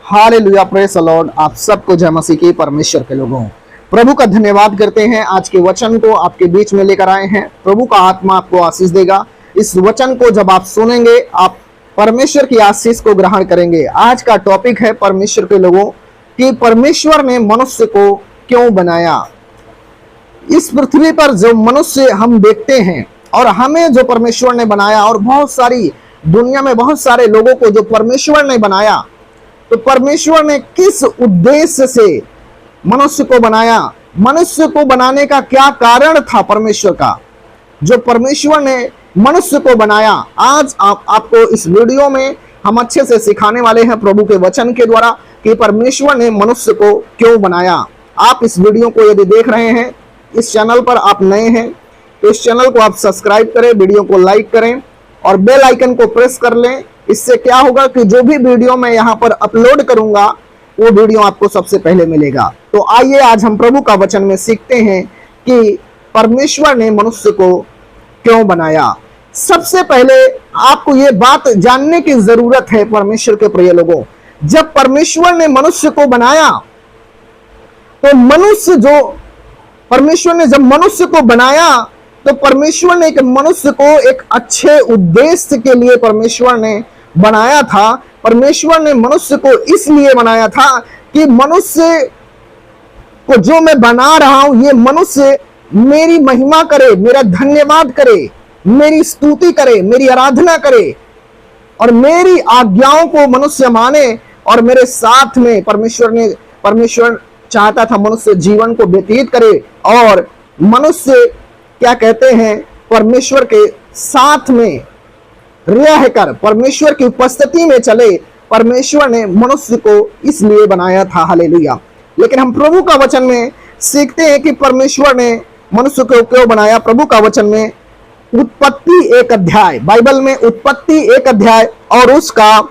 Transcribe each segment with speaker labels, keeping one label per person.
Speaker 1: Hallelujah, praise the Lord. आप सबको जय मसीह की परमेश्वर के लोगों, प्रभु का धन्यवाद करते हैं। आज के वचन को आपके बीच में लेकर आए हैं। प्रभु का आत्मा आपको आशीष देगा। इस वचन को जब आप सुनेंगे, आप परमेश्वर की आशीष को ग्रहण करेंगे। आज का टॉपिक है परमेश्वर के लोगों कि परमेश्वर ने मनुष्य को क्यों बनाया। इस पृथ्वी पर जो मनुष्य हम देखते हैं और हमें जो परमेश्वर ने बनाया, और बहुत सारी दुनिया में बहुत सारे लोगों को जो परमेश्वर ने बनाया, तो परमेश्वर ने किस उद्देश्य से मनुष्य को बनाया, मनुष्य को बनाने का क्या कारण था परमेश्वर का, जो परमेश्वर ने मनुष्य को बनाया। आज आपको इस वीडियो में हम अच्छे से सिखाने वाले हैं प्रभु के वचन के द्वारा कि परमेश्वर ने मनुष्य को क्यों बनाया। आप इस वीडियो को यदि देख रहे हैं, इस चैनल पर आप नए हैं तो इस चैनल को आप सब्सक्राइब करें, वीडियो को लाइक करें और बेल आइकन को प्रेस कर लें। इससे क्या होगा कि जो भी वीडियो मैं यहाँ पर अपलोड करूंगा वो वीडियो आपको सबसे पहले मिलेगा। तो आइए आज हम प्रभु का वचन में सीखते हैं कि परमेश्वर ने मनुष्य को क्यों बनाया। सबसे पहले आपको ये बात जानने की जरूरत है परमेश्वर के प्रिय लोगों, जब परमेश्वर ने मनुष्य को बनाया तो मनुष्य जो परमेश्वर ने जब मनुष्य को बनाया तो परमेश्वर ने एक मनुष्य को एक अच्छे उद्देश्य के लिए परमेश्वर ने बनाया था। परमेश्वर ने मनुष्य को इसलिए बनाया था कि मनुष्य को जो मैं बना रहा हूं, ये मनुष्य मेरी महिमा करे, मेरा धन्यवाद करे, मेरी स्तुति करे, मेरी आराधना करे और मेरी आज्ञाओं को मनुष्य माने। और मेरे साथ में परमेश्वर चाहता था मनुष्य जीवन को व्यतीत करे और मनुष्य क्या कहते हैं, परमेश्वर के साथ में रहकर परमेश्वर की उपस्थिति में चले। परमेश्वर ने मनुष्य को इसलिए बनाया था। हालेलुया। लेकिन हम प्रभु का वचन में सीखते हैं कि परमेश्वर ने मनुष्य को क्यों बनाया। प्रभु का वचन में उत्पत्ति 1 अध्याय, बाइबल में उत्पत्ति 1 अध्याय और उसका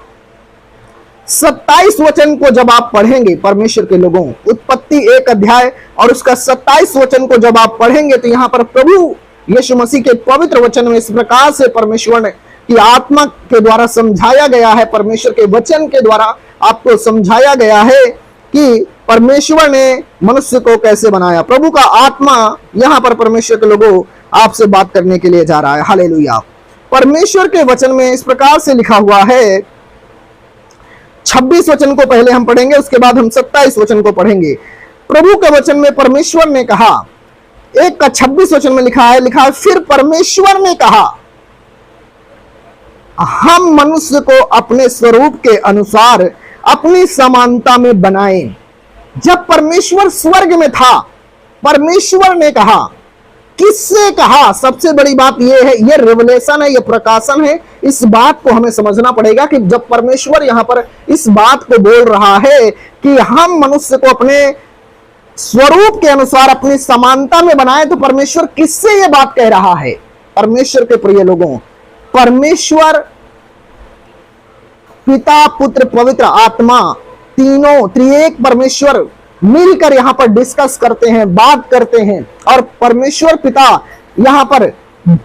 Speaker 1: 27 वचन को जब आप पढ़ेंगे, परमेश्वर के लोगों, उत्पत्ति 1 अध्याय और उसका 27 वचन को जब आप पढ़ेंगे तो यहाँ पर प्रभु यीशु मसीह के पवित्र वचन में इस प्रकार से परमेश्वर ने की आत्मा के द्वारा समझाया गया है, परमेश्वर के वचन के द्वारा आपको समझाया गया है कि परमेश्वर ने मनुष्य को कैसे बनाया। प्रभु का आत्मा यहाँ पर परमेश्वर के लोगों आपसे बात करने के लिए जा रहा है। हालेलुया। परमेश्वर के वचन में इस प्रकार से लिखा हुआ है, 26 वचन को पहले हम पढ़ेंगे, उसके बाद हम 27 वचन को पढ़ेंगे। प्रभु के वचन में परमेश्वर ने कहा, 1 का 26 वचन में लिखा है फिर परमेश्वर ने कहा, हम मनुष्य को अपने स्वरूप के अनुसार अपनी समानता में बनाएं। जब परमेश्वर स्वर्ग में था, परमेश्वर ने कहा, किससे कहा? सबसे बड़ी बात यह है, यह रिवलेशन है, यह प्रकाशन है। इस बात को हमें समझना पड़ेगा कि जब परमेश्वर यहां पर इस बात को बोल रहा है कि हम मनुष्य को अपने स्वरूप के अनुसार अपनी समानता में बनाए, तो परमेश्वर किससे यह बात कह रहा है? परमेश्वर के प्रिय लोगों, परमेश्वर पिता, पुत्र, पवित्र आत्मा, तीनों त्रिएक परमेश्वर मिलकर यहां पर डिस्कस करते हैं, बात करते हैं। और परमेश्वर पिता यहां पर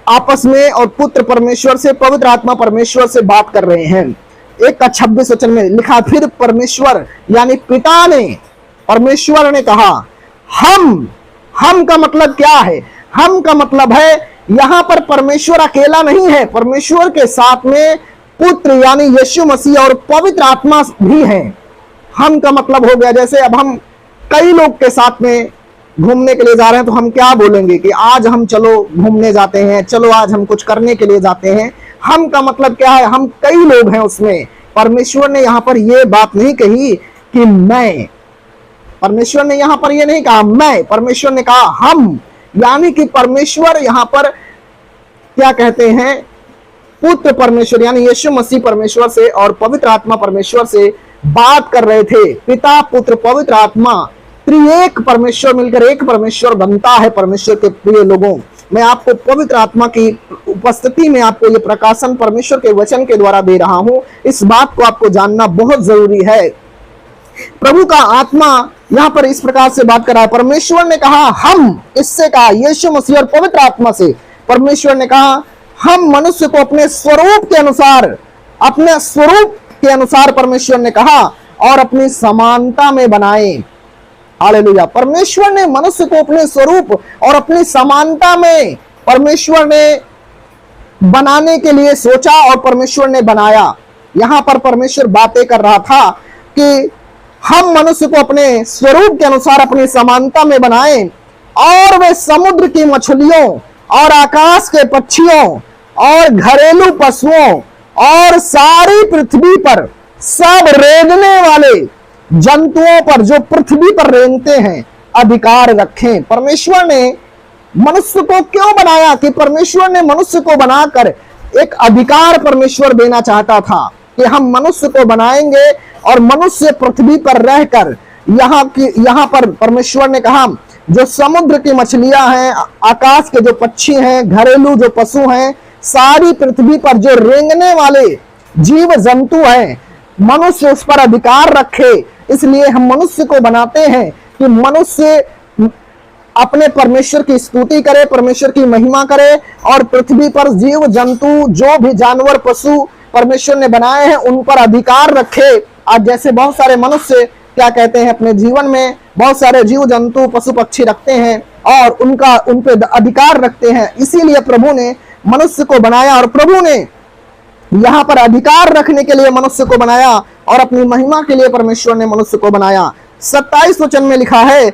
Speaker 1: आपस में और पुत्र परमेश्वर से, पवित्र आत्मा परमेश्वर से बात कर रहे हैं। 1 का 26 वचन में लिखा, फिर परमेश्वर यानी पिता ने, परमेश्वर ने कहा, हम का मतलब क्या है? हम का मतलब है यहां पर परमेश्वर अकेला नहीं है, परमेश्वर के साथ में पुत्र यानी यीशु मसीह और पवित्र आत्मा भी है। हम का मतलब हो गया, जैसे अब हम कई लोग के साथ में घूमने के लिए जा रहे हैं तो हम क्या बोलेंगे कि आज हम चलो घूमने जाते हैं, चलो आज हम कुछ करने के लिए जाते हैं। हम का मतलब क्या है? हम कई लोग हैं उसमें। परमेश्वर ने यहां पर यह बात नहीं कही कि मैं, परमेश्वर ने यहां पर यह नहीं कहा मैं, परमेश्वर ने कहा हम, यानी कि परमेश्वर यहां पर क्या कहते हैं, पुत्र परमेश्वर यानी यीशु मसीह परमेश्वर से और पवित्र आत्मा परमेश्वर से बात कर रहे थे। पिता, पुत्र, पवित्र आत्मा, त्रिएक परमेश्वर मिलकर एक परमेश्वर बनता है। परमेश्वर के प्रिय लोगों, मैं आपको पवित्र आत्मा की उपस्थिति में आपको ये प्रकाशन परमेश्वर के वचन के द्वारा दे रहा हूं। इस बात को आपको जानना बहुत जरूरी है। प्रभु का आत्मा यहां पर इस प्रकार से बात कर रहा है। परमेश्वर ने कहा हम, इससे कहा यीशु मसीह और पवित्र आत्मा से परमेश्वर ने कहा हम मनुष्य को अपने स्वरूप के अनुसार, अपने स्वरूप के अनुसार परमेश्वर ने कहा और अपनी समानता में बनाए। हालेलुया। परमेश्वर ने मनुष्य को अपने स्वरूप और अपनी समानता में परमेश्वर ने बनाने के लिए सोचा और परमेश्वर ने बनाया। यहां पर परमेश्वर बातें कर रहा था कि हम मनुष्य को अपने स्वरूप के अनुसार अपनी समानता में बनाएं और वे समुद्र की मछलियों और आकाश के पक्षियों और घरेलू पशुओं और सारी पृथ्वी पर सब रेंगने वाले जंतुओं पर जो पृथ्वी पर रेंगते हैं अधिकार रखें। परमेश्वर ने मनुष्य को क्यों बनाया? कि परमेश्वर ने मनुष्य को बनाकर एक अधिकार परमेश्वर देना चाहता था कि हम मनुष्य को बनाएंगे और मनुष्य पृथ्वी पर रहकर यहाँ पर परमेश्वर ने कहा जो समुद्र की मछलियां हैं, आकाश के जो पक्षी हैं, घरेलू जो पशु हैं, सारी पृथ्वी पर जो रेंगने वाले जीव जंतु हैं, मनुष्य उस पर अधिकार रखे। इसलिए हम मनुष्य को बनाते हैं कि मनुष्य अपने परमेश्वर की स्तुति करे, परमेश्वर की महिमा करे और पृथ्वी पर जीव जंतु जो भी जानवर पशु परमेश्वर ने बनाए हैं उन पर अधिकार रखे। आज जैसे बहुत सारे मनुष्य क्या कहते हैं, अपने जीवन में बहुत सारे जीव जंतु पशु पक्षी रखते हैं और उन पे अधिकार रखते हैं। इसीलिए प्रभु ने मनुष्य को बनाया और प्रभु ने यहाँ पर अधिकार रखने के लिए मनुष्य को बनाया और अपनी महिमा के लिए परमेश्वर ने मनुष्य को बनाया। 27 वचन में लिखा है,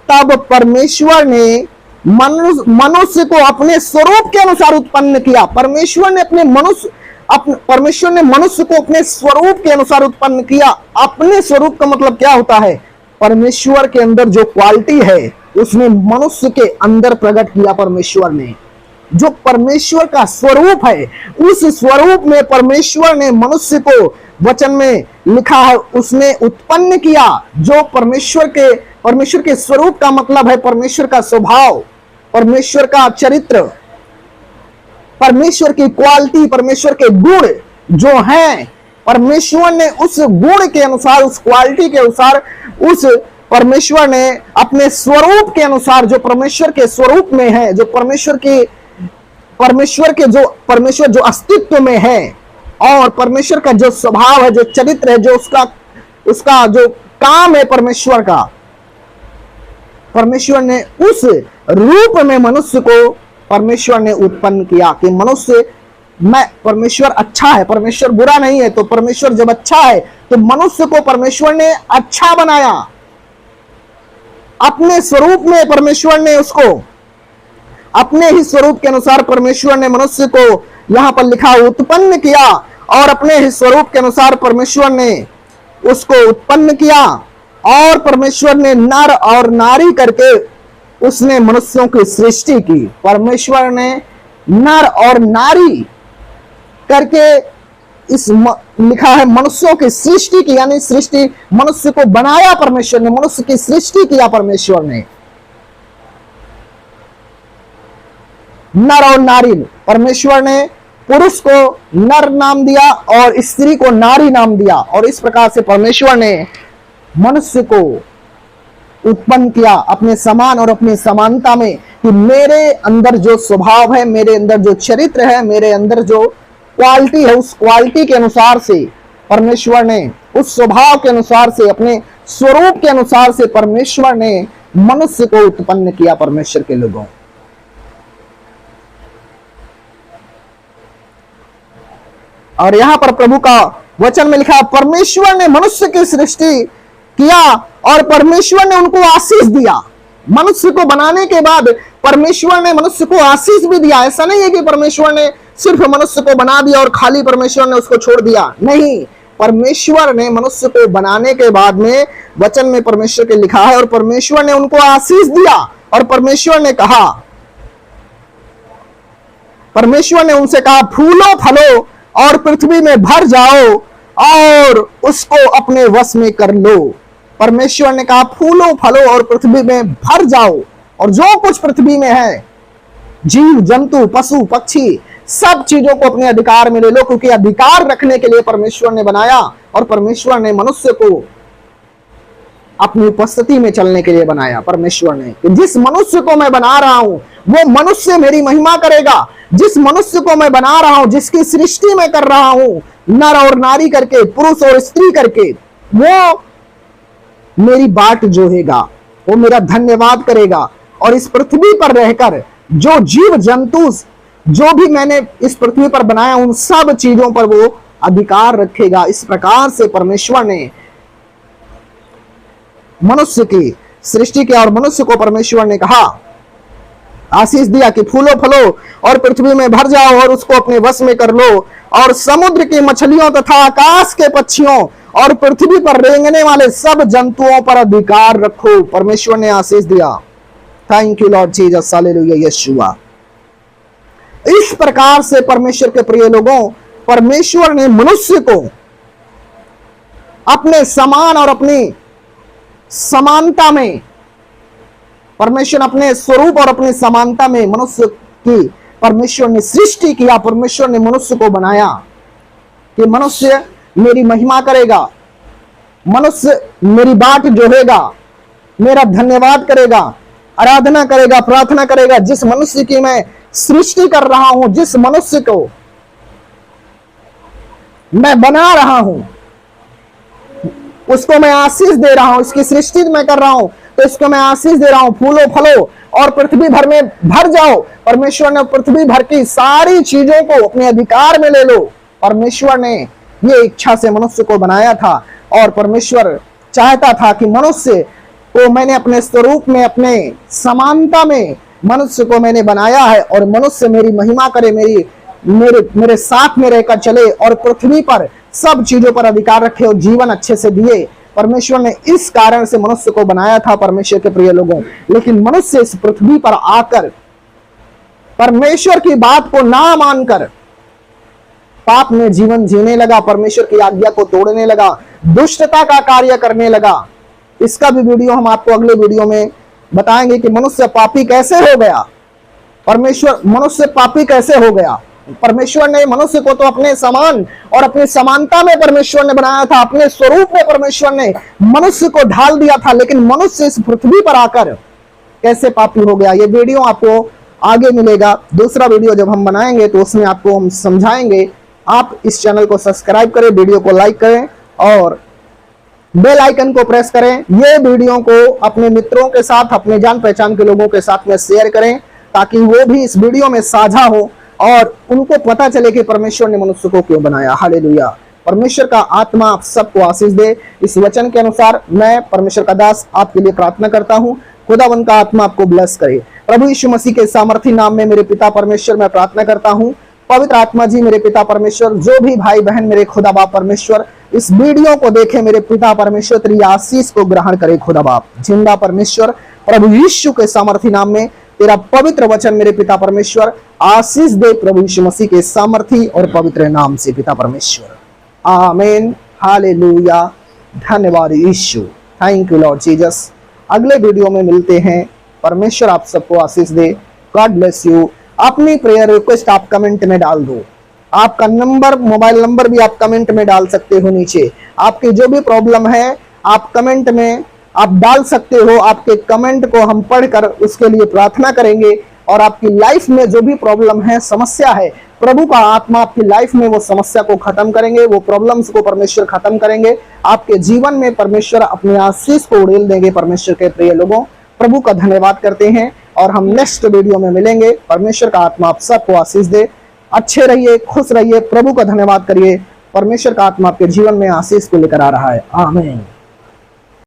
Speaker 1: तब परमेश्वर ने मनुष्य को अपने स्वरूप के अनुसार उत्पन्न किया। परमेश्वर ने मनुष्य को अपने स्वरूप के अनुसार उत्पन्न किया। अपने स्वरूप का मतलब क्या होता है? परमेश्वर के अंदर जो क्वालिटी है उसने मनुष्य के अंदर प्रकट किया। परमेश्वर ने जो परमेश्वर का स्वरूप है उस स्वरूप में परमेश्वर ने मनुष्य को, वचन में लिखा है, उसने उत्पन्न किया। जो परमेश्वर के स्वरूप का मतलब है परमेश्वर का स्वभाव, परमेश्वर का चरित्र, परमेश्वर की क्वालिटी, परमेश्वर के गुण जो हैं, परमेश्वर ने उस गुण के अनुसार, उस क्वालिटी के अनुसार, उस परमेश्वर ने अपने स्वरूप के अनुसार, जो परमेश्वर के स्वरूप में है, जो परमेश्वर जो अस्तित्व में है और परमेश्वर का जो स्वभाव है, जो चरित्र है, जो उसका जो काम है परमेश्वर का, परमेश्वर ने उस रूप में मनुष्य को परमेश्वर ने उत्पन्न किया कि परमेश्वर अच्छा है, परमेश्वर बुरा नहीं है। तो परमेश्वर जब अच्छा है तो मनुष्य को परमेश्वर ने अच्छा बनाया। अपने स्वरूप में परमेश्वर ने उसको, अपने ही स्वरूप के अनुसार परमेश्वर ने मनुष्य को, यहां पर लिखा, उत्पन्न किया और अपने ही स्वरूप के अनुसार परमेश्वर ने उसको उत्पन्न किया और परमेश्वर ने नर और नारी करके उसने मनुष्यों की सृष्टि की। परमेश्वर ने नर और नारी करके लिखा है मनुष्यों की सृष्टि की, यानी सृष्टि, मनुष्य को बनाया परमेश्वर ने, मनुष्य की सृष्टि किया परमेश्वर ने। नर और नारी, परमेश्वर ने पुरुष को नर नाम दिया और स्त्री को नारी नाम दिया और इस प्रकार से परमेश्वर ने मनुष्य को उत्पन्न किया अपने समान और अपनी समानता में कि मेरे अंदर जो स्वभाव है, मेरे अंदर जो चरित्र है, मेरे अंदर जो क्वालिटी है, उस क्वालिटी के अनुसार से परमेश्वर ने, उस स्वभाव के अनुसार से, अपने स्वरूप के अनुसार से परमेश्वर ने मनुष्य को उत्पन्न किया। परमेश्वर के लोगों, और यहां पर प्रभु का वचन में लिखा, परमेश्वर ने मनुष्य की सृष्टि किया और परमेश्वर ने उनको आशीष दिया। मनुष्य को बनाने के बाद परमेश्वर ने मनुष्य को आशीष भी दिया। ऐसा नहीं है कि परमेश्वर ने सिर्फ मनुष्य को बना दिया और खाली परमेश्वर ने उसको छोड़ दिया। नहीं, परमेश्वर ने मनुष्य को बनाने के बाद में वचन में परमेश्वर के लिखा है और परमेश्वर ने उनको आशीष दिया और परमेश्वर ने कहा, परमेश्वर ने उनसे कहा, फूलो फलो और पृथ्वी में भर जाओ और उसको अपने वश में कर लो। परमेश्वर ने कहा, फूलो फलो और पृथ्वी में भर जाओ और जो कुछ पृथ्वी में है, जीव जंतु पशु पक्षी, सब चीजों को अपने अधिकार में ले लो, क्योंकि अधिकार रखने के लिए परमेश्वर ने बनाया और परमेश्वर ने मनुष्य को अपनी उपस्थिति में चलने के लिए बनाया। परमेश्वर ने, जिस मनुष्य को मैं बना रहा हूं वो मनुष्य मेरी महिमा करेगा। जिस मनुष्य को मैं बना रहा हूं, जिसकी सृष्टि मैं कर रहा हूं, नर और नारी करके, पुरुष और स्त्री करके, वो मेरी बाट जोहेगा, वो मेरा धन्यवाद करेगा। और इस पृथ्वी पर रहकर जो जीव जंतु जो भी मैंने इस पृथ्वी पर बनाया उन सब चीजों पर वो अधिकार रखेगा। इस प्रकार से परमेश्वर ने मनुष्य की सृष्टि किया और मनुष्य को परमेश्वर ने कहा, आशीष दिया कि फूलो फलो और पृथ्वी में भर जाओ और उसको अपने वश में कर लो, और समुद्र की मछलियों तथा आकाश के पक्षियों और पृथ्वी पर रेंगने वाले सब जंतुओं पर अधिकार रखो। परमेश्वर ने आशीष दिया। Thank you lord Jesus, hallelujah Yeshua. इस प्रकार से परमेश्वर के प्रिय लोगों, परमेश्वर ने मनुष्य को अपने समान और अपनी समानता में, परमेश्वर अपने स्वरूप और अपनी समानता में मनुष्य की परमेश्वर ने सृष्टि किया। परमेश्वर ने मनुष्य को बनाया कि मनुष्य मेरी महिमा करेगा, मनुष्य मेरी बाट जोहेगा, मेरा धन्यवाद करेगा, आराधना करेगा, प्रार्थना करेगा। जिस मनुष्य की मैं सृष्टि कर रहा हूं, जिस मनुष्य को मैं बना रहा हूं, उसको मैं आशीष दे रहा हूं। इसकी सृष्टि मैं कर रहा हूं तो इसको मैं आशीष दे रहा हूं, फूलो फलो और पृथ्वी भर में भर जाओ। परमेश्वर ने पृथ्वी भर की सारी चीजों को अपने अधिकार में ले लो। परमेश्वर ने ये इच्छा से मनुष्य को बनाया था और परमेश्वर चाहता था कि मनुष्य को मैंने अपने स्वरूप में, अपने समानता में मनुष्य को मैंने बनाया है और मनुष्य मेरी महिमा करे, मेरे साथ में रहकर चले और पृथ्वी पर सब चीजों पर अधिकार रखे और जीवन अच्छे से दिए। परमेश्वर ने इस कारण से मनुष्य को बनाया था परमेश्वर के प्रिय लोगों। लेकिन मनुष्य इस पृथ्वी पर आकर परमेश्वर की बात को ना मानकर पाप में जीवन जीने लगा, परमेश्वर की आज्ञा को तोड़ने लगा, दुष्टता का कार्य करने लगा। इसका भी वीडियो हम आपको अगले वीडियो में बताएंगे कि मनुष्य पापी कैसे हो गया, मनुष्य पापी कैसे हो गया। परमेश्वर ने मनुष्य को तो अपने समान और अपनी समानता में परमेश्वर ने बनाया था, अपने स्वरूप में परमेश्वर ने मनुष्य को ढाल दिया था। लेकिन मनुष्य इस पृथ्वी पर आकर कैसे पापी हो गया, ये वीडियो आपको आगे मिलेगा। दूसरा वीडियो जब हम बनाएंगे तो उसमें आपको हम समझाएंगे। आप इस चैनल को सब्सक्राइब करें, वीडियो को लाइक करें और बेल आइकन को प्रेस करें। ये वीडियो को अपने मित्रों के साथ, अपने जान पहचान के लोगों के साथ में शेयर करें ताकि वो भी इस वीडियो में साझा हो और उनको पता चले कि परमेश्वर ने मनुष्य को क्यों बनाया। हालेलुया। परमेश्वर का आत्मा आप सबको आशीष दे। इस वचन के अनुसार मैं परमेश्वर का दास आपके लिए प्रार्थना करता हूँ। खुदावन का आत्मा आपको ब्लेस करे। प्रभु यीशु मसीह के सामर्थी नाम में मेरे पिता परमेश्वर मैं प्रार्थना करता हूँ। पवित्र आत्मा जी मेरे पिता परमेश्वर, जो भी भाई बहन मेरे खुदा बाप परमेश्वर इस वीडियो को देखे, मेरे पिता परमेश्वर तेरी आशीष को ग्रहण करे। खुदा बाप जिंदा परमेश्वर, प्रभु यीशु के सामर्थी नाम में तेरा पवित्र वचन मेरे पिता परमेश्वर आशीष दे, प्रभु यीशु मसीह के सामर्थी और पवित्र नाम से पिता परमेश्वर, आमीन। हालेलुया। धन्यवाद Yeshu. Thank you lord Jesus. अगले वीडियो में मिलते हैं। परमेश्वर आप सबको आशीष दे। God bless you. अपनी प्रेयर रिक्वेस्ट आप कमेंट में डाल दो। आपका नंबर, मोबाइल नंबर भी आप कमेंट में डाल सकते हो। नीचे आपकी जो भी प्रॉब्लम है आप कमेंट में आप डाल सकते हो। आपके कमेंट को हम पढ़कर उसके लिए प्रार्थना करेंगे और आपकी लाइफ में जो भी प्रॉब्लम है, समस्या है, प्रभु का आत्मा आपकी लाइफ में वो समस्या को खत्म करेंगे, वो प्रॉब्लम्स को परमेश्वर खत्म करेंगे। आपके जीवन में परमेश्वर अपने आशीष को उड़ेल देंगे। परमेश्वर के प्रिय लोगों, प्रभु का धन्यवाद करते हैं और हम नेक्स्ट वीडियो में मिलेंगे। परमेश्वर का आत्मा आप सबको आशीष दे। अच्छे रहिए, खुश रहिए, प्रभु का धन्यवाद करिए। परमेश्वर का आत्मा आपके जीवन में आशीष को लेकर आ रहा है। आमीन।